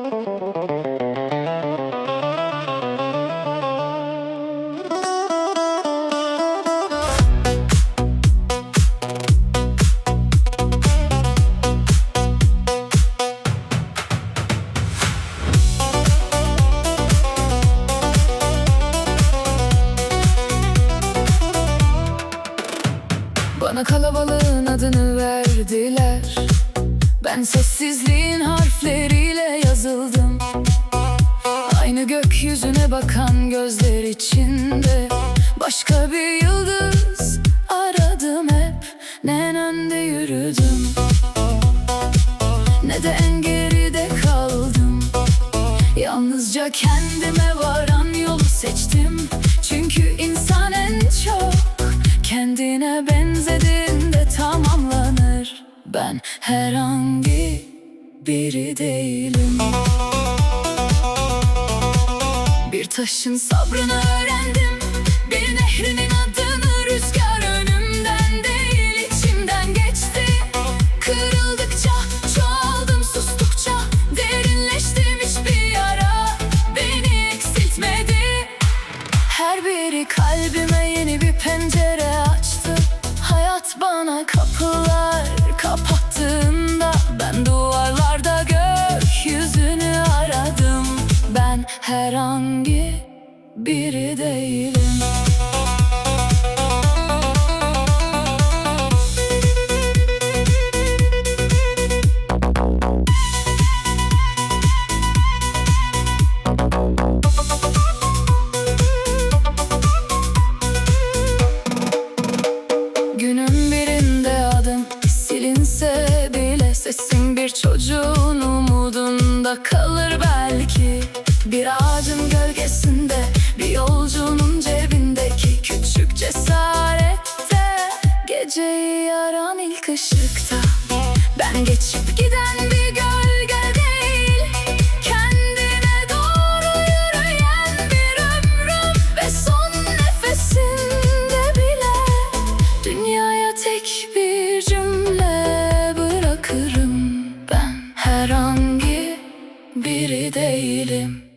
Bana kalabalığın adını verdiler. Ben sessizliğin harfleriyle yazıldım. Aynı gökyüzüne bakan gözler içinde başka bir yıldız aradım hep. Ne en önde yürüdüm, ne de en geride kaldım. Yalnızca kendime varan yolu seçtim. Çünkü insan en çok kendine benzediğinde tamamlanır. Ben herhangi biri değilim. Bir taşın sabrını öğrendim, bir nehrinin adını. Rüzgar önümden değil içimden geçti. Kırıldıkça çoğaldım, sustukça derinleştim. Hiçbir yara beni eksiltmedi. Her biri kalbime yeni bir pencere açtı. Hayat bana kapılar kapattığında ben duvarlarda gökyüzünü aradım. Ben herhangi biri değilim. Günün birinde adım silinse bile sesim bir çocuğun umudunda kalır belki. Bir ağacın gölgesinde, bir yolcunun cebindeki küçük cesarette, geceyi yaran ilk ışıkta. Ben geçip giden bir gölge değil, kendine doğru yürüyen bir ömrüm. Ve son nefesinde bile dünyaya tek bir cümle bırakırım. Ben herhangi biri değilim.